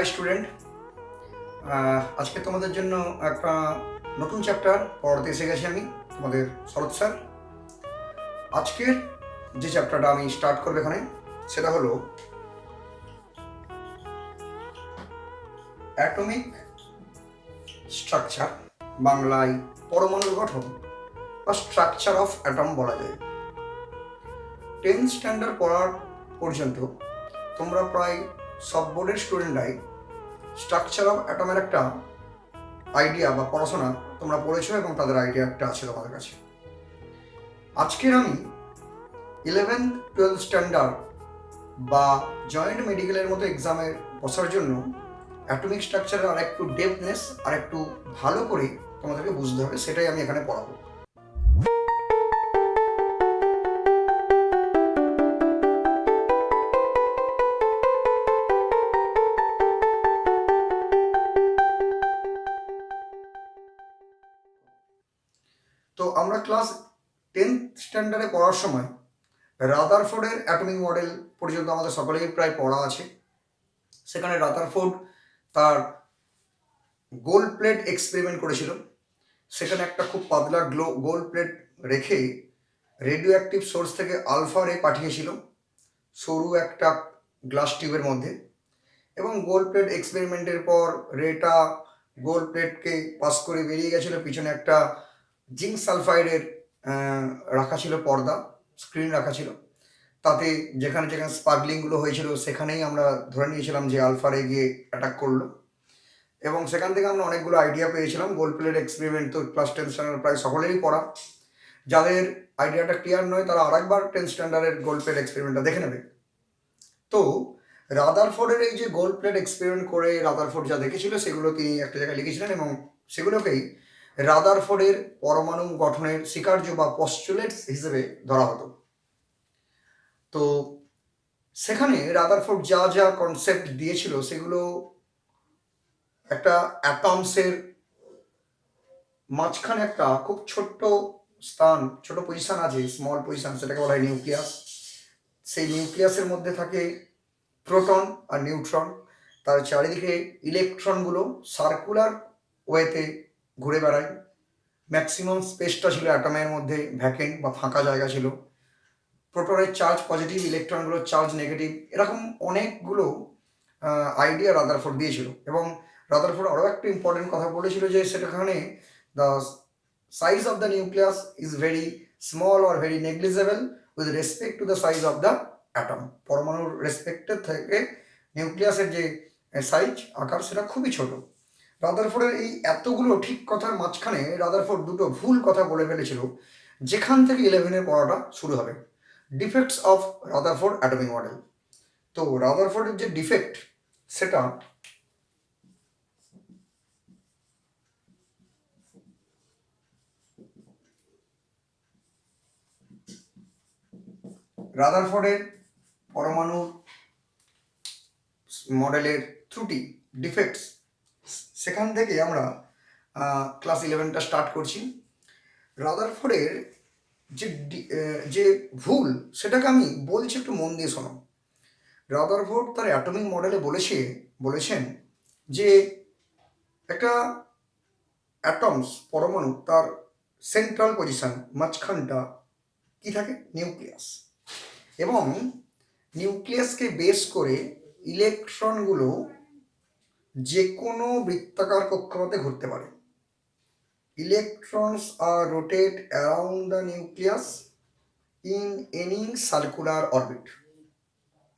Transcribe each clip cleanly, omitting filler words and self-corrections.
High student, আজকে তোমাদের জন্য একটা নতুন চ্যাপ্টার পড়াতে এসে গেছি আমি, তোমাদের শরৎ স্যার। আজকের যে চ্যাপ্টারটা আমি স্টার্ট করবো এখানে, সেটা হলো অ্যাটমিক স্ট্রাকচার, বাংলায় পরমাণুর গঠন বা স্ট্রাকচার অফ অ্যাটম বলা যায়। 10th স্ট্যান্ডার্ড পড়ার পর্যন্ত তোমরা প্রায় সব বোর্ডের স্টুডেন্টরাই স্ট্রাকচার অফ অ্যাটমের একটা আইডিয়া বা পড়াশোনা তোমরা পড়েছো এবং তাদের আইডিয়া একটা আছে তোমাদের কাছে। আজকের আমি 11th-12th স্ট্যান্ডার্ড বা জয়েন্ট মেডিকেলের মতো এক্সামে বসার জন্য অ্যাটমিক স্ট্রাকচারের আর একটু ডেপথনেস আর একটু ভালো করে তোমাদেরকে বুঝতে হবে, সেটাই আমি এখানে পড়াবো। তো আমরা ক্লাস 10th স্ট্যান্ডার্ডে পড়ার সময় রাদারফোর্ডের অ্যাটমিক মডেল পর্যন্ত আমাদের সকলেই প্রায় পড়া আছে। সেখানে রাদারফোর্ড তার গোল্ড প্লেট এক্সপেরিমেন্ট করেছিল। সেখানে একটা খুব পাতলা গোল্ড প্লেট রেখে রেডিও অ্যাক্টিভ সোর্স থেকে আলফা রে পাঠিয়েছিল সরু একটা গ্লাস টিউবের মধ্যে, এবং গোল্ড প্লেট এক্সপেরিমেন্টের পর রেটা গোল্ড প্লেটকে পাস করে বেরিয়ে গেছিলো। পিছনে একটা জিঙ্ক সালফাইডের রাখা ছিল, পর্দা স্ক্রিন রাখা ছিল। তাতে যেখানে যেখানে স্পার্কলিংগুলো হয়েছিল সেখানেই আমরা ধরে নিয়েছিলাম যে আলফা রে গিয়ে অ্যাটাক করলো, এবং সেখান থেকে আমরা অনেকগুলো আইডিয়া পেয়েছিলাম। গোল্ড প্লেট এক্সপেরিমেন্ট তো ক্লাস 10 স্ট্যান্ডার্ড প্রায় সকলেরই পড়া। যাদের আইডিয়াটা ক্লিয়ার নয় তারা আরেকবার 10 স্ট্যান্ডার্ডের গোল্ড প্লেট এক্সপেরিমেন্টটা দেখে নেবে। তো রাদারফোর্ডের এই যে গোল্ড প্লেট এক্সপেরিমেন্ট করে রাদারফোর্ড যা দেখেছিল সেগুলো তিনি একটা জায়গায় লিখেছিলেন, এবং সেগুলোকেই রাদারফোর্ডের পরমাণু গঠনের স্বীকার্য বা পস্টুলেটস হিসেবে ধরা হতো। তো সেখানে রাদারফোর্ড যা যা কনসেপ্ট দিয়েছিল সেগুলো একটা অ্যাটমসের মাঝখানে একটা খুব ছোট্ট স্থান, ছোট পজিশন আছে, স্মল পজিশন, সেটাকে বলা হয় নিউক্লিয়াস। সেই নিউক্লিয়াসের মধ্যে থাকে প্রোটন আর নিউট্রন। তার চারিদিকে ইলেকট্রনগুলো সার্কুলার ওয়েতে ঘুরে বেড়ায়। ম্যাক্সিমাম স্পেসটা ছিল অ্যাটমের মধ্যে ভ্যাকেন্ট বা ফাঁকা জায়গা ছিল। প্রোটনের চার্জ পজিটিভ, ইলেকট্রনগুলোর চার্জ নেগেটিভ, এরকম অনেকগুলো আইডিয়া রাদারফোর্ড দিয়েছিল। এবং রাদারফোর্ড আরও একটা ইম্পর্টেন্ট কথা বলেছিল যে সেটাখানে the size of the nucleus is very small or very negligible with respect to the size of the atom. পরমাণুর রেসপেক্টের থেকে নিউক্লিয়াসের যে সাইজ আকার সেটা খুবই ছোট। রাদারফোর্ডের এই এতগুলো ঠিক কথার মাঝখানে রাদারফোর্ড দুটো ভুল কথা বলে ফেলেছিল, যেখান থেকে 11-এর পড়াটা শুরু হবে। Defects of Rutherford atomic model. তো রাদারফোর্ডের যে ডিফেক্ট সেটা রাদারফোর্ডের পরমাণু মডেলের ত্রুটি, ডিফেক্টস, সেখান থেকে আমরা ক্লাস 11টা স্টার্ট করছি। রাদারফোর্ডের যে যে ভুল সেটাকে আমি বলছি, একটু মন দিয়ে শোনো। রাদারফোর্ড তার অ্যাটমিক মডেলে বলেছেন যে একটা অ্যাটমস পরমাণু তার সেন্ট্রাল পজিশন মাঝখানটা কি থাকে, নিউক্লিয়াস, এবং নিউক্লিয়াসকে বেস করে ইলেকট্রনগুলো যে কোনো বৃত্তাকার কক্ষপথে ঘুরতে পারে। Electrons are rotate around the nucleus in any circular orbit.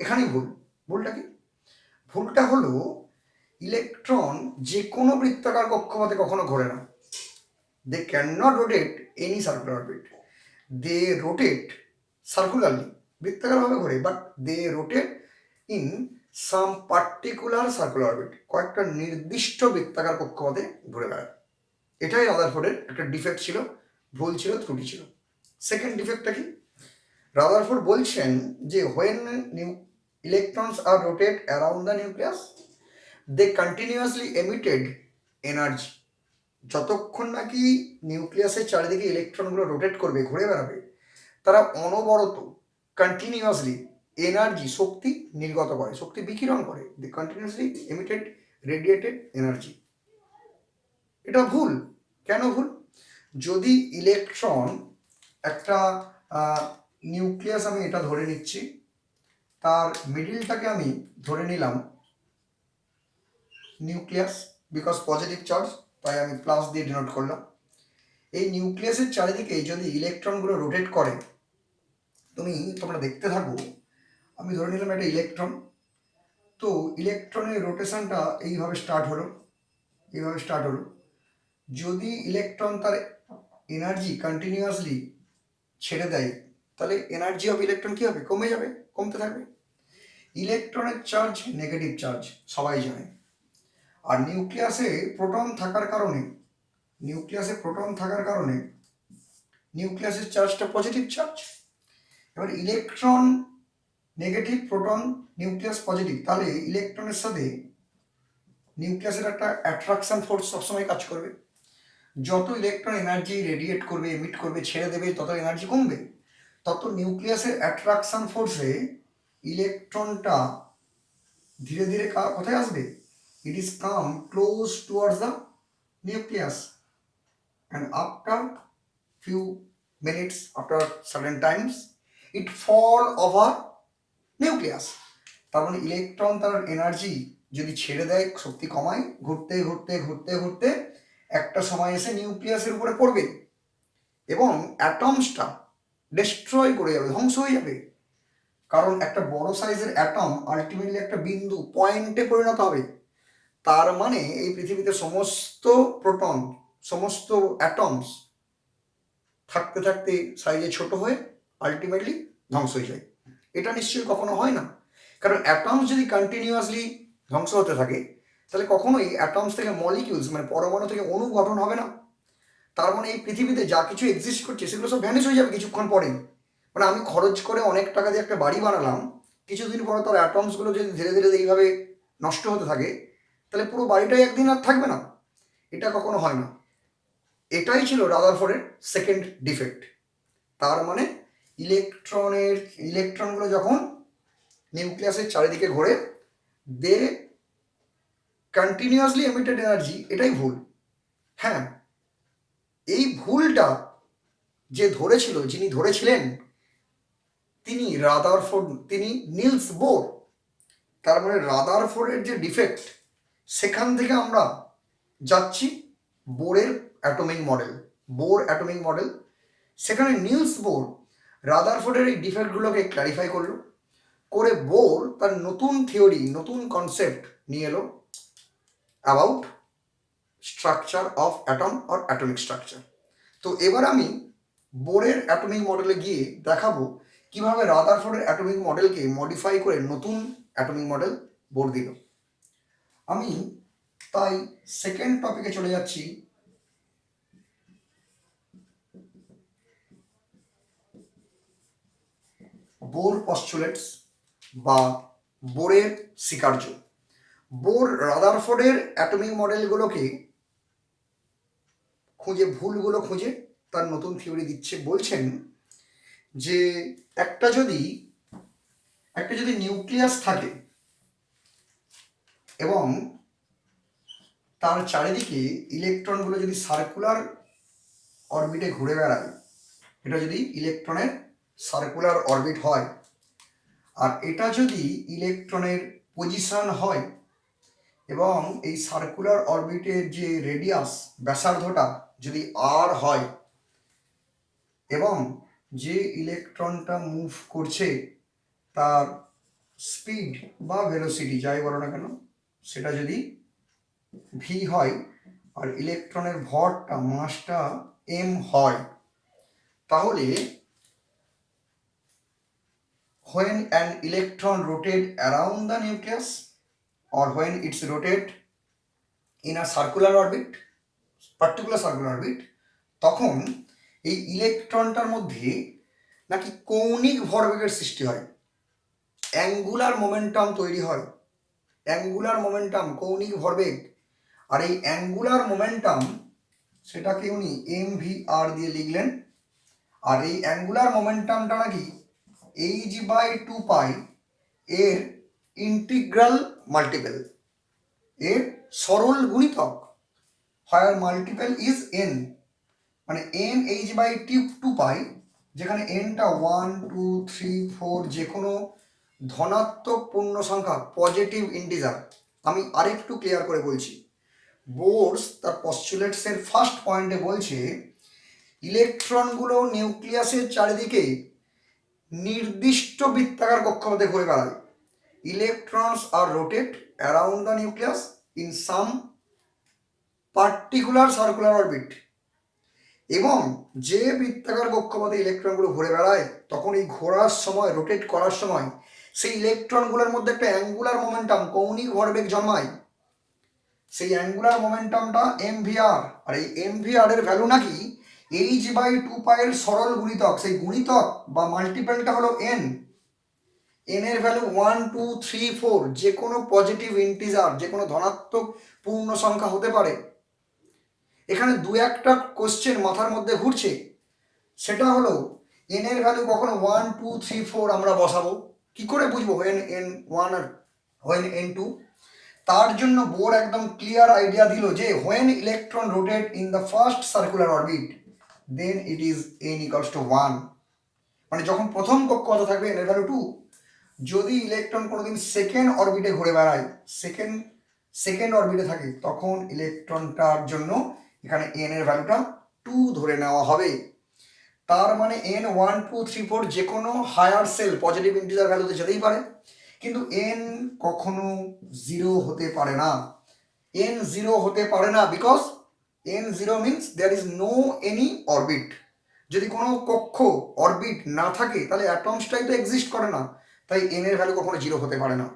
এখানেই ভুলটা কি? ভুলটা হলো ইলেকট্রন যে কোনো বৃত্তাকার কক্ষপথে কখনো ঘোরে না। They can not rotate any circular orbit. They rotate circularly, বৃত্তাকারভাবে ঘোরে, but they rotate in some particular circular orbit, কয়েকটা নির্দিষ্ট বৃত্তাকার কক্ষপথে ঘুরে বেড়ায়। এটাই রাদারফোর্ডের একটা ডিফেক্ট ছিল, ভুল ছিল, ত্রুটি ছিল। সেকেন্ড ডিফেক্টটা কি? রাদারফোর্ড বলছেন যে when electrons are rotate around the nucleus they continuously emitted energy. যতক্ষণ নাকি নিউক্লিয়াসের চারিদিকে ইলেকট্রনগুলো রোটেট করবে, ঘুরে বেড়াবে, তারা অনবরত কন্টিনিউয়াসলি এনার্জি, শক্তি নির্গত করে, শক্তি বিকিরণ করে, দি কন্টিনিউয়াসলি এমিটেড রেডিয়েটেড এনার্জি। এটা ভুল। কেন ভুল? যদি ইলেকট্রন একটা নিউক্লিয়াস, আমি এটা ধরে নিচ্ছি, তার মিডিলটাকে আমি ধরে নিলাম নিউক্লিয়াস, বিকজ পজিটিভ চার্জ, তাই আমি প্লাস দিয়ে ডিনোট করলাম। এই নিউক্লিয়াসের চারিদিকে যদি ইলেকট্রনগুলো রোটেট করে, তোমরা দেখতে থাকো, আমি ধরে নিলাম একটা ইলেকট্রন, তো ইলেকট্রনের রোটেশনটা এইভাবে স্টার্ট হলো, যদি ইলেকট্রন তার এনার্জি কন্টিনিউয়াসলি ছেড়ে দেয়, তাহলে এনার্জি অফ ইলেকট্রন কী হবে? কমে যাবে, কমতে থাকবে। ইলেকট্রনের চার্জ নেগেটিভ চার্জ, সবাই জানে। আর নিউক্লিয়াসে প্রোটন থাকার কারণে নিউক্লিয়াসের চার্জটা পজিটিভ চার্জ। এবার electron negative, proton nucleus positive, তাহলে ইলেকট্রনের সাথে নিউক্লিয়াসের একটা অ্যাট্রাকশন ফোর্স সবসময় কাজ করবে। যত ইলেকট্রন এনার্জি রেডিয়েট করবে, এমিট করবে, ছেড়ে দেবে, তত এনার্জি কমবে। তত নিউক্লিয়াসের অ্যাট্রাকশন ফোর্সে ইলেকট্রনটা ধীরে ধীরে কোথায় আসবে? It is come close towards the nucleus, and after few minutes, after certain times, it fall over nucleus. তার মানে ইলেকট্রন তার এনার্জি যদি ছেড়ে দেয়, শক্তি কমায়, ঘুরতে ঘুরতে ঘুরতে ঘুরতে একটা সময় এসে নিউক্লিয়াসের উপরে পড়বে এবং অ্যাটমসটা ডিস্ট্রয় করে যাবে, ধ্বংস হয়ে যাবে। কারণ একটা বড় সাইজের অ্যাটম আলটিমেটলি একটা বিন্দু, পয়েন্টে পরিণত হবে। তার মানে এই পৃথিবীতে সমস্ত প্রোটন, সমস্ত অ্যাটমস থাকতে থাকতে সাইজে ছোট হয়ে আলটিমেটলি ধ্বংস হয়ে যায়। এটা নিশ্চয়ই কখনো হয় না, কারণ অ্যাটমস যদি কন্টিনিউয়াসলি ধ্বংস হতে থাকে, তাহলে কখনোই অ্যাটমস থেকে মলিকিউলস, মানে পরমাণু থেকে অণু গঠন হবে না। তার মানে এই পৃথিবীতে যা কিছু এক্সিস্ট করছে সেগুলো সব ভ্যানিশ হয়ে যাবে কিছুক্ষণ পরেই। মানে আমি খরচ করে অনেক টাকা দিয়ে একটা বাড়ি বানালাম, কিছুদিন পরে তার অ্যাটমসগুলো যদি ধীরে ধীরে এইভাবে নষ্ট হতে থাকে, তাহলে পুরো বাড়িটাই একদিন আর থাকবে না। এটা কখনো হয় না। এটাই ছিল রাদারফোর্ডের সেকেন্ড ডিফেক্ট। তার মানে ইলেকট্রনগুলো যখন নিউক্লিয়াসের চারিদিকে ঘোরে, দে কন্টিনিউয়াসলি এমিটেড এনার্জি, এটাই ভুল। হ্যাঁ, এই ভুলটা যিনি ধরেছিলেন, তিনি রাদারফোর্ড, তিনি নিলস বোর। তার মানে রাদারফোর্ডের যে ডিফেক্ট, সেখান থেকে আমরা যাচ্ছি বোরের অ্যাটমিক মডেল। সেখানে নিলস বোর রাদারফোর্ডের এই ডিফেক্টগুলোকে ক্ল্যারিফাই করলো, করে বোর তার নতুন থিওরি, নতুন কনসেপ্ট নিয়ে এলো about structure of atom or atomic structure. তো এবার আমি বোরের অ্যাটমিক মডেলে গিয়ে দেখাবো কিভাবে রাদারফোর্ডের অ্যাটমিক মডেলকে মডিফাই করে নতুন অ্যাটমিক মডেল বোর দিল। আমি তাই সেকেন্ড টপিকে চলে যাচ্ছি, বোর পস্টুলেটস বা বোরের স্বীকার্য। বোর রাদারফোর্ডের অ্যাটমিক মডেলগুলোকে ভুলগুলো খুঁজে তার নতুন থিওরি দিচ্ছে। বলছেন যে একটা যদি নিউক্লিয়াস থাকে এবং তার চারিদিকে ইলেকট্রনগুলো যদি সার্কুলার অরবিটে ঘুরে বেড়ায়, এটা যদি ইলেকট্রনের সার্কুলার অরবিট হয়, আর এটা যদি ইলেকট্রনের পজিশন হয়, এবং এই সার্কুলার অরবিটের যে রেডিয়াস, ব্যাসার্ধটা যদি আর হয়, এবং যে ইলেকট্রনটা মুভ করছে তার স্পিড বা ভেলোসিটি যাই বলো না কেন, সেটা যদি ভি হয়, আর ইলেকট্রনের ভরটা, মাসটা এম হয়, তাহলে when an electron rotate around the nucleus or when it's rotate in a circular orbit, particular circular orbit, তখন এই ইলেকট্রনটার মধ্যে নাকি কৌণিক ভরবেগের সৃষ্টি হয়, অ্যাঙ্গুলার মোমেন্টাম তৈরি হয়। কৌণিক ভরবেগ। আর এই অ্যাঙ্গুলার মোমেন্টাম, সেটাকে উনি এম ভি আর দিয়ে লিখলেন। আর এই অ্যাঙ্গুলার মোমেন্টামটা নাকি h/2 পাই এর ইন্টিগ্রাল মাল্টিপল, এর সরল গুণিতক, হোয়ার মাল্টিপল ইজ n, মানে n h/2 পাই, যেখানে nটা 1 2 3 4 যে কোনো ধনাত্মক পূর্ণ সংখ্যা, পজিটিভ ইন্টিজার। আমি আরেকটু ক্লিয়ার করে বলছি। বোর্স তার পস্টুলেটসের ফার্স্ট পয়েন্টে বলছে ইলেকট্রনগুলো নিউক্লিয়াসের চারিদিকে নির্দিষ্ট বৃত্তাকার কক্ষপথে ঘুরে বেড়ায়। Electrons are rotate around the nucleus in some particular circular orbit. এবং যে বৃত্তাকার কক্ষপথে ইলেকট্রনগুলো ঘুরে বেড়ায়, তখন এই ঘোরার সময়, রোটেট করার সময় সেই ইলেকট্রনগুলোর মধ্যে একটা অ্যাঙ্গুলার মোমেন্টাম, কৌণিক ভরবেগ জন্মায়। সেই অ্যাঙ্গুলার মোমেন্টামটা mvr, আর এই mvr এর ভ্যালু নাকি h/2 পাইয়ের সরল গুণিতক। সেই গুণিতক বা মাল্টিপলটা হলো n। n এর ভ্যালু 1 2 3 4 যে কোনো পজিটিভ ইন্টিজার, যে কোনো ধনাত্মক পূর্ণ সংখ্যা হতে পারে। এখানে দু একটা কোশ্চেন মাথার মধ্যে ঘুরছে, সেটা হলো n এর ভ্যালু কখনো 1 2 3 4 আমরা বসাবো, কি করে বুঝবো when n1 R when n2? তার জন্য বোর একদম ক্লিয়ার আইডিয়া দিল যে when electron rotate in the first circular orbit then it is n equals to 1, মানে যখন প্রথম কক্ষপথে থাকবে n এর ভ্যালু 2। যদি ইলেকট্রন কোনোদিন সেকেন্ড অরবিটে ঘুরে বেড়ায়, সেকেন্ড অরবিটে থাকে, তখন ইলেকট্রনটার জন্য এখানে n এর ভ্যালুটা 2 ধরে নেওয়া হবে। তার মানে n 1 2 3 4 যে কোনো হায়ার সেল পজিটিভ ইন্টিজার ভ্যালুতে যেতেই পারে, কিন্তু n কখনো 0 হতে পারে না। n 0 হতে পারে না because n 0 means there is no any orbit. যদি কোনো কক্ষ অরবিট না থাকে তাহলে অ্যাটমসটাই তো এক্সিস্ট করে না, তাই n এর ভ্যালু কখনো 0 হতে পারে না।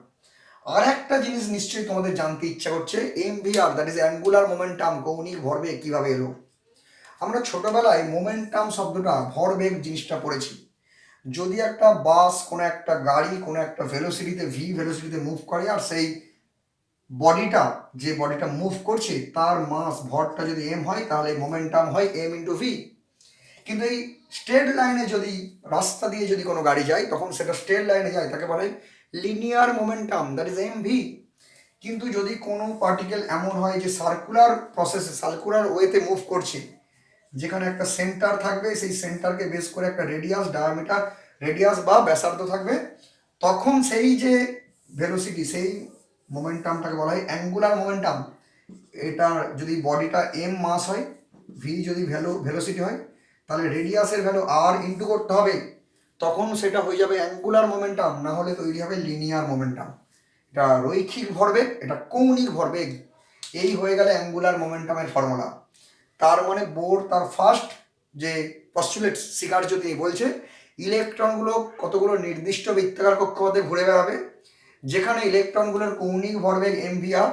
আর একটা জিনিস নিশ্চয়ই তোমাদের জানতে ইচ্ছা করছে, mvr that is angular momentum, কৌণিক ভরবেগ কিভাবে এলো। আমরা ছোটবেলায় মোমেন্টাম শব্দটা, ভরবেগ জিনিসটা পড়েছি। যদি একটা বাস, কোনো একটা গাড়ি কোনো একটা ভেলোসিটিতে ভেলোসিটিতে মুভ করে, আর সেই বডিটা, যে বডিটা মুভ করছে তার মাস, ভরটা যদি m হয়, তাহলে মোমেন্টাম হয় m ইন্টু ভি। কিন্তু এই স্ট্রেট লাইনে যদি, রাস্তা দিয়ে যদি কোনো গাড়ি যায়, তখন সেটা স্ট্রেট লাইনে যায়, তাকে বলা হয় linear momentum, that is mv। কিন্তু যদি কোনো পার্টিকেল এমন হয় যে সার্কুলার প্রসেসে, সার্কুলার ওয়েতে মুভ করছে, যেখানে একটা সেন্টার থাকবে, সেই সেন্টারকে বেস করে একটা রেডিয়াস, ডায়ামিটার, রেডিয়াস বা ব্যাসার্ধ থাকবে, তখন সেই যে ভেলোসিটি, সেই মোমেন্টামটাকে বলা হয় অ্যাঙ্গুলার মোমেন্টাম। এটার যদি বডিটা m মাস হয়, ভি যদি ভেলোসিটি হয়, তাহলে রেডিয়াসের ভ্যালু r ইন্টু করতে হবে, তখন সেটা হয়ে যাবে অ্যাঙ্গুলার মোমেন্টাম, না হলে তৈরি হবে লিনিয়ার মোমেন্টাম। এটা রৈখিক ভরবেগ, এটা কৌণিক ভরবেগ, এই হয়ে গেলে অ্যাঙ্গুলার মোমেন্টামের ফর্মুলা। তার মানে বোর তার ফার্স্ট যে পস্টুলেট স্বীকার্য তিনি বলছে ইলেকট্রনগুলো কতগুলো নির্দিষ্ট বৃত্তাকার কক্ষপথে ঘুরে বেড়াবে, যেখানে ইলেকট্রনগুলোর কৌণিক ভরবেগ mvr,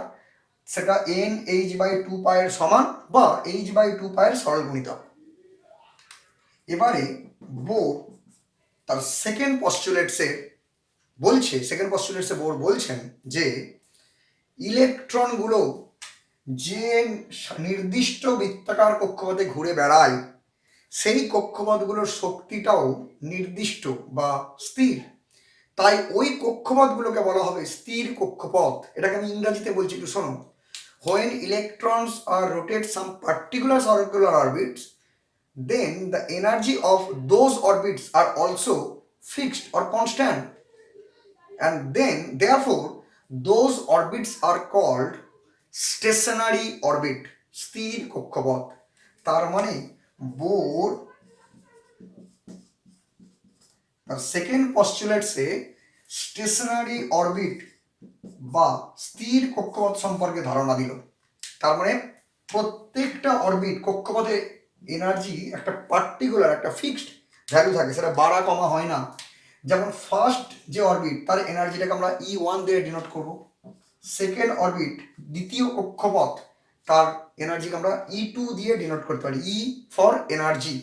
সেটা n h/2 পাইয়ের সমান বা h/2 পাইয়ের সরল গুণিতক। এবারে বোর তার সেকেন্ড পস্টুলেটসে বোর বলছেন যে ইলেকট্রনগুলো যে নির্দিষ্ট বৃত্তাকার কক্ষপথে ঘুরে বেড়ায়, সেই কক্ষপথগুলোর শক্তিটাও নির্দিষ্ট বা স্থির, তাই ওই কক্ষপথগুলোকে বলা হবে স্থির কক্ষপথ। এটাকে আমি ইংরেজিতে বলছি, একটু শোনো। when electrons are rotate some particular circular orbits, then the energy of those orbits are also fixed or constant, and then therefore those orbits are called stationary orbit, স্থির কক্ষপথ। তার মানে বোর তার সেকেন্ড পস্টুলেটসে স্টেশনারি অরবিট বা স্থির কক্ষপথ সম্পর্কে ধারণা দিল। তার মানে প্রত্যেকটা অরবিট, কক্ষপথে এনার্জি একটা পার্টিকুলার, একটা ফিক্সড ভ্যালু থাকে, সেটা বাড়া কমা হয় না। যেমন ফার্স্ট যে অরবিট, তার এনার্জিটাকে আমরা E1 দিয়ে ডিনোট করব। সেকেন্ড অরবিট, দ্বিতীয় কক্ষপথ, তার এনার্জিকে আমরা E2 দিয়ে ডিনোট করতে পারি, E ফর এনার্জি।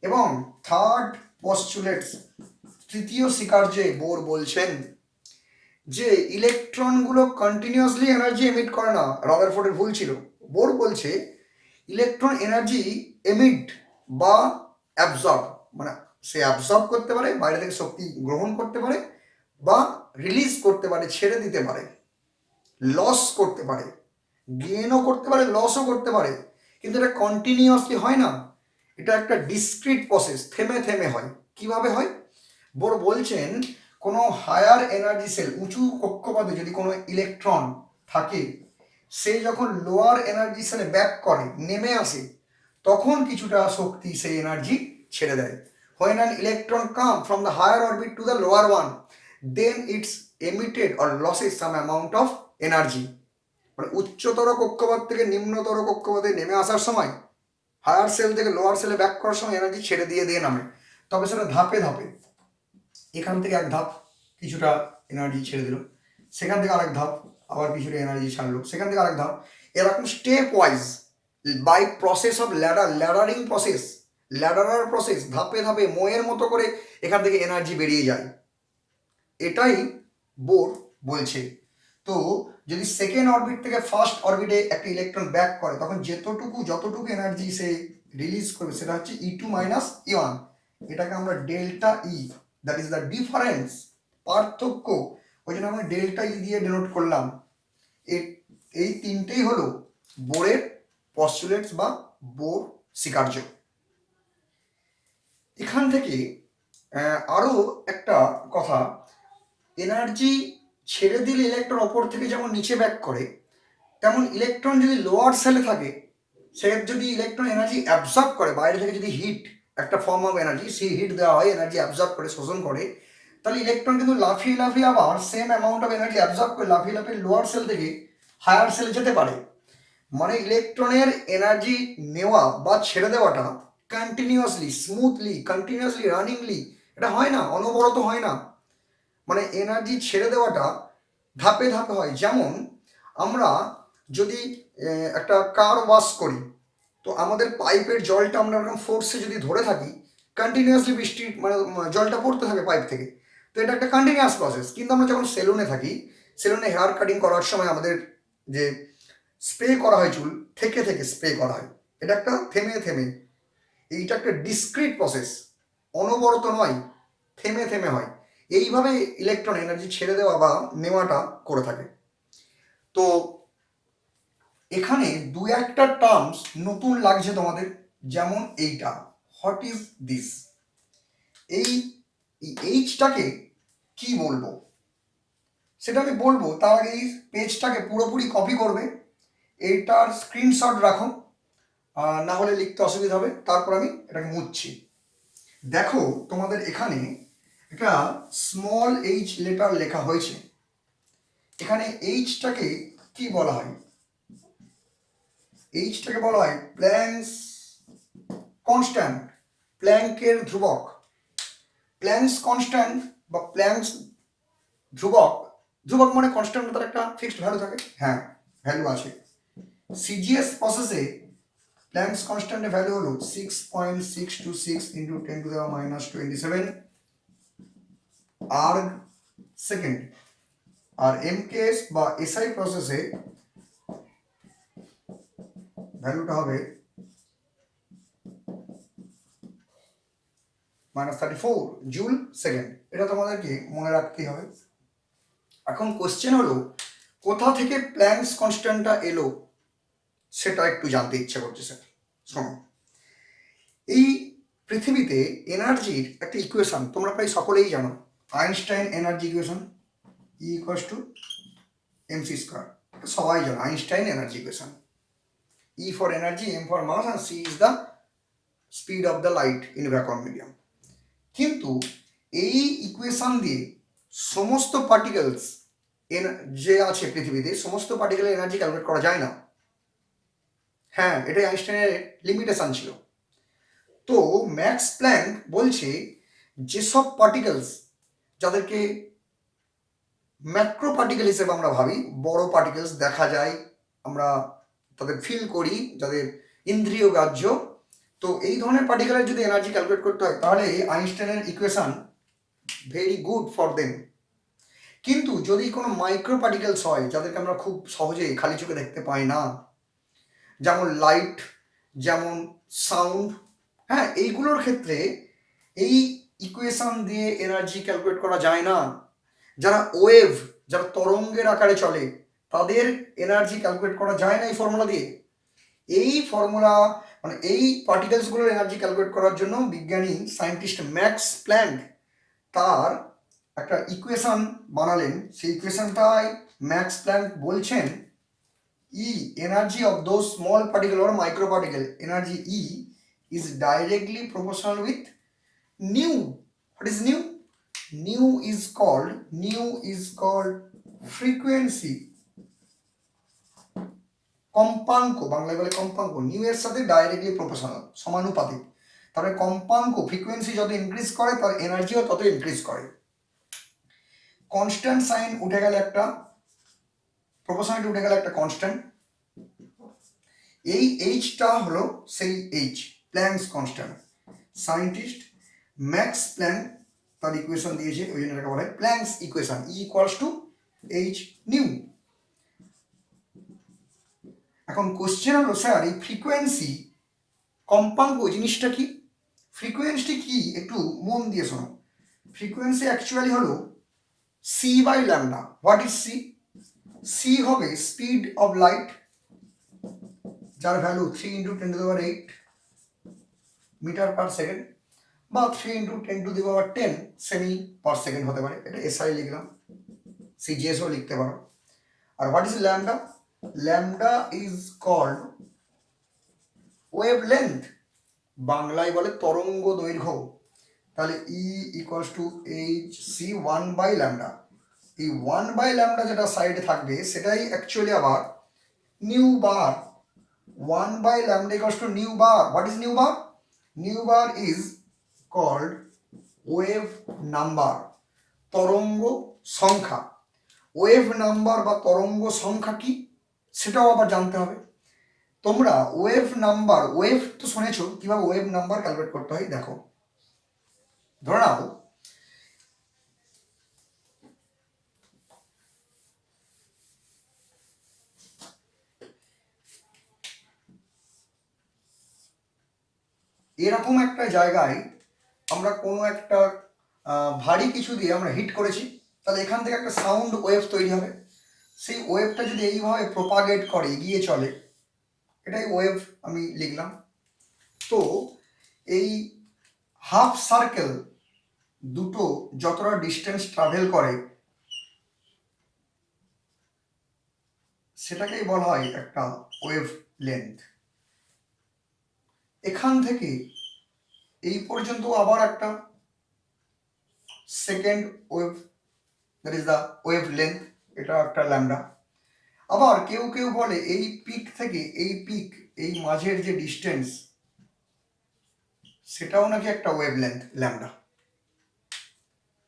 এবং থার্ড পস্টুলেটস, তৃতীয় স্বীকার্যে বোর বলছেন যে ইলেকট্রনগুলো কন্টিনিউয়াসলি এনার্জি এমিট করে না। রাদারফোর্ডের ভুল ছিল। বোর বলছে ইলেকট্রন এনার্জি এমিট বা অ্যাবজর্ব, মানে সে অ্যাবজর্ব করতে পারে, বাইরে থেকে শক্তি গ্রহণ করতে পারে বা রিলিজ করতে পারে, ছেড়ে দিতে পারে, লস করতে পারে, গেইনও করতে পারে, লসও করতে পারে। কিন্তু এটা কন্টিনিউয়াসলি হয় না, এটা একটা ডিসক্রিট প্রসেস, থেমে থেমে হয়। কিভাবে হয়? বোর বলছেন কোনো হায়ার এনার্জি সেল, উঁচু কক্ষপথে যদি কোনো ইলেকট্রন থাকে, সে যখন লোয়ার এনার্জি সেলে ব্যাক করে, নেমে আসে, তখন কিছুটা শক্তি সেই এনার্জি ছেড়ে দেয়। When an electron come from the higher orbit to the lower one, then it's emitted or loses some amount of energy. মানে উচ্চতর কক্ষপথ থেকে নিম্নতর কক্ষপথে নেমে আসার সময়, হায়ার সেল থেকে লোয়ার সেলে ব্যাক করার সময় এনার্জি ছেড়ে দিয়ে দিয়ে নামে। তবে সেটা ধাপে ধাপে, এখান থেকে এক ধাপ কিছুটা এনার্জি ছেড়ে দিল, সেখান থেকে আরেক ধাপ আবার কিছুটা এনার্জি ছাড়লো, সেখান থেকে আরেক ধাপ, এরকম step wise by process of laddering process, laddering process, ধাপে ধাপে মোয়ের মতো করে এখান থেকে এনার্জি বেরিয়ে যায়। এটাই বোর বলছে। তো যদি সেকেন্ড অরবিট থেকে ফার্স্ট অরবিটে একটা ইলেকট্রন ব্যাক করে, তখন যতটুকু এনার্জি সে রিলিজ করবে সেটা হচ্ছে E2 মাইনাস E1। এটাকে আমরা delta E, that is the difference, পার্থক্য, ওই জন্য আমরা ডেল্টা ই দিয়ে ডিনোট করলাম। এই তিনটেই হলো বোরের পস্টুলেটস বা বোর স্বীকার্য। এখান থেকে আরো একটা কথা, এনার্জি ছেড়ে দিলে ইলেকট্রন ওপর থেকে যেমন নিচে ব্যাক করে, তেমন ইলেকট্রন যদি লোয়ার সেলে থাকে, সে যদি ইলেকট্রন এনার্জি অ্যাবজর্ব করে, বাইরে থেকে যদি হিট, একটা ফর্ম অফ এনার্জি, সেই হিট দেওয়া হয়, এনার্জি অ্যাবজর্ব করে, শোষণ করে, তাহলে ইলেকট্রন কিন্তু লাফিয়ে লাফিয়ে আবার same amount of energy absorb করে লাফিয়ে লাফিয়ে লোয়ার সেল থেকে হায়ার সেলে যেতে পারে। মানে ইলেকট্রনের এনার্জি নেওয়া বা ছেড়ে দেওয়াটা কন্টিনিউয়াসলি, স্মুথলি, কন্টিনিউয়াসলি, রানিংলি এটা হয় না, অনবরত হয় না। মানে এনার্জি ছেড়ে দেওয়াটা ধাপে ধাপে হয়। যেমন আমরা যদি একটা কার ওয়াশ করি, তো আমাদের পাইপের জলটা আমরা এরকম ফোর্সে যদি ধরে থাকি, কন্টিনিউয়াসলি বৃষ্টির মানে জলটা পড়তে থাকে পাইপ থেকে, তো এটা একটা কন্টিনিউয়াস প্রসেস। কিন্তু আমরা যখন সেলুনে থাকি, সেলুনে হেয়ার কাটিং করার সময় আমাদের যে স্প্রে করা হয়, চুল থেকে থেকে স্প্রে করা হয়, এটা একটা থেমে থেমে, এইটা একটা ডিসক্রিট প্রসেস, অনবরত নয়, থেমে থেমে হয়। এইভাবে ইলেকট্রন এনার্জি ছেড়ে দেওয়া বা নেওয়াটা করে থাকে। তো এখানে দু একটা টার্মস নতুন লাগছে তোমাদের, যেমন এইটা, হোয়াট ইজ দিস, এই এইচটাকে কি বলবো সেটা আমি বলবো, তার আগে এই পেজটাকে পুরোপুরি কপি করবে, এইটার স্ক্রিনশট রাখো, না হলে লিখতে অসুবিধা হবে, তারপর আমি এটাকে মুছছি। দেখো তোমাদের এখানে একটা স্মল এইচ লেটার লেখা হয়েছে। এখানে এইচটাকে কি বলা হয়? এইচটাকে বলা হয় প্ল্যাঙ্কস কনস্ট্যান্ট, প্ল্যাঙ্কের ধ্রুবক। প্ল্যাঙ্কস কনস্ট্যান্ট বা প্ল্যাঙ্কস ধ্রুবক, ধ্রুবক মানে কনস্ট্যান্ট, তার একটা ফিক্সড ভ্যালু থাকে, হ্যাঁ ভ্যালু আছে। সিজিএস প্রসেসে প্ল্যাঙ্কস কনস্ট্যান্টের ভ্যালু হলো 6.626 ইন্টু 10⁻⁻27 আর্গ সেকেন্ড। আর এমকেএস বা এসআই প্রসেসে ভ্যালুটা হবে -34 জুল সেকেন্ড। এটা তোমাদেরকে মনে রাখতেই হবে। এখন কোশ্চেন হলো, কোথা থেকে প্ল্যাঙ্কস কনস্ট্যান্টটা এলো সেটা একটু জানতে ইচ্ছে করছে স্যার। শোনো, এই পৃথিবীতে এনার্জির একটা ইকুয়েশন তোমরা প্রায় সকলেই জানো, Einstein energy equation, E = mc², সবাই জানো Einstein energy equation. E for energy, m for mass and c is the speed of the light in vacuum medium. কিন্তু এই ইকুয়েশন দিয়ে সমস্ত পার্টিকেলস যে আছে পৃথিবীতে, সমস্ত পার্টিকেলের এনার্জি ক্যালকুলেট করা যায় না। হ্যাঁ, এটাই আইনস্টাইনের লিমিটেশন ছিল। তো ম্যাক্স প্ল্যাঙ্ক বলছে, যেসব পার্টিকেলস যাদেরকে ম্যাক্রো পার্টিকেল হিসেবে আমরা ভাবি, বড় পার্টিকেলস দেখা যায়, আমরা তাদের ফিল করি, যাদের ইন্দ্রিয় গ্রাহ্য, তো এই ধরনের পার্টিকেলের যদি এনার্জি ক্যালকুলেট করতে হয়, তাহলে আইনস্টাইনের equation very good for them. কিন্তু যদি কোনো মাইক্রো পার্টিকেলস হয়, যাদেরকে আমরা খুব সহজে খালি চোখে দেখতে পাই না, যেমন লাইট, যেমন সাউন্ড, হ্যাঁ এইগুলোর ক্ষেত্রে এই ইকুয়েশন দিয়ে এনার্জি ক্যালকুলেট করা যায় না। যারা ওয়েভ, যারা তরঙ্গের আকারে চলে, তাদের এনার্জি ক্যালকুলেট করা যায় না এই ফর্মুলা দিয়ে। এই ফর্মুলা মানে এই পার্টিকেলসগুলোর এনার্জি ক্যালকুলেট করার জন্য বিজ্ঞানী সায়েন্টিস্ট ম্যাক্স প্ল্যাঙ্ক তার একটা ইকুয়েশন বানালেন। সেই ইকুয়েশনটাই ম্যাক্স প্ল্যাঙ্ক বলছেন E energy of those small particle or micro particle energy E is directly proportional with nu. What is nu? Nu is called frequency. কম্পাঙ্ক, বাংলায় বলে কম্পাঙ্ক। নিউ এর সাথে ডাইরেক্টলি প্রপোর্শনাল, সমানুপাতিক। তাহলে কম্পাঙ্ক ফ্রিকোয়েন্সি যত ইনক্রিজ করে তার এনার্জিও তত ইনক্রিজ করে। কনস্ট্যান্ট সাইন উঠে গেলে একটা, প্রপোর্শনালিটি উঠে গেলে একটা কনস্ট্যান্ট। এই এইচটা হলো সেই H, Planck's constant. Scientist Max Planck তার ইকুয়েশন দিয়েছে, ওই জন্য এটাকে বলা হয় Planck's equation, E equals to H nu. এখন কোশ্চেন হলো স্যার এই ফ্রিকোয়েন্সি কম্পাঙ্ক জিনিসটা কি? ফ্রিকোয়েন্সি কি একটু মন দিয়ে শোনো। ফ্রিকোয়েন্সি অ্যাকচুয়ালি হলো C by lambda. What is C? C হবে স্পিড অফ লাইট, যার ভ্যালু 3 × 10⁸ মিটার পার সেকেন্ড, বা 3 × 10⁻10 সেমি পার সেকেন্ড হতে পারে। এটা এসআই লিখলাম, সিজিএসও লিখতে পারো। আর what is lambda? Lambda is called wave length, বাংলায় বলে তরঙ্গ দৈর্ঘ্য। তাহলে E equals to H C 1/λ। এই 1/λ যেটা সাইডে থাকবে সেটাই অ্যাকচুয়ালি আবার নিউ বার। 1/λ equals to nu bar. What is nu bar? Nu bar is called wave number, তরঙ্গ সংখ্যা। ওয়েভ নাম্বার বা তরঙ্গ সংখ্যা কি সেটাও আবার জানতে হবে। তোমরা ওয়েভ নাম্বার, ওয়েভ তো শুনেছো, কিভাবে ওয়েভ নাম্বার ক্যালকুলেট করতে হয় দেখো। ধরে নাও এরকম একটা জায়গায় আমরা কোনো একটা ভারী কিছু দিয়ে আমরা হিট করেছি, তাহলে এখান থেকে একটা সাউন্ড ওয়েভ তৈরি হবে। সেই ওয়েভটা যদি এইভাবে প্রোপাগেট করে, এগিয়ে চলে, এটাই ওয়েভ আমি লিখলাম। তো এই হাফ সার্কেল দুটো যতটা ডিস্টেন্স ট্রাভেল করে সেটাকেই বলা হয় একটা ওয়েভ লেন্থ। এখান থেকে এই পর্যন্ত আবার একটা second wave, that is the wave length, এটা একটা ল্যামডা। আবার কেউ কেউ বলে এই পিক থেকে এই পিক, এই মাঝের যে ডিস্টেন্স সেটাও নাকি একটা ওয়েভ লেন্থ ল্যামডা।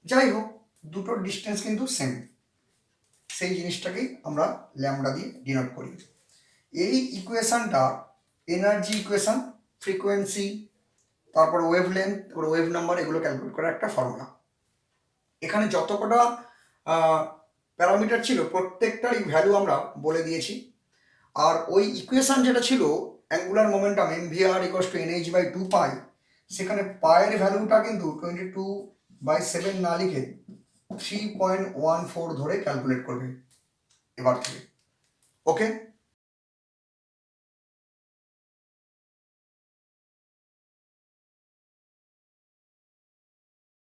যাই হোক, দুটোর ডিস্টেন্স কিন্তু সেম, সেই জিনিসটাকেই আমরা ল্যামডা দিয়ে ডিনোট করি। এই ইকুয়েশনটা এনার্জি ইকুয়েশন, ফ্রিকোয়েন্সি, তারপর ওয়েভ লেন্থ, ওয়েভ নাম্বার, এগুলো ক্যালকুলেট করার একটা ফর্মুলা। এখানে যত কটা প্যারামিটার ছিল প্রত্যেকটারই ভ্যালু আমরা বলে দিয়েছি। আর ওই ইকুয়েশন যেটা ছিল অ্যাঙ্গুলার মোমেন্টাম mvr = nh/2π, সেখানে পায়ের ভ্যালুটা কিন্তু 22/7 না লিখে 3.14 ধরে ক্যালকুলেট করবে এবার থেকে। ওকে।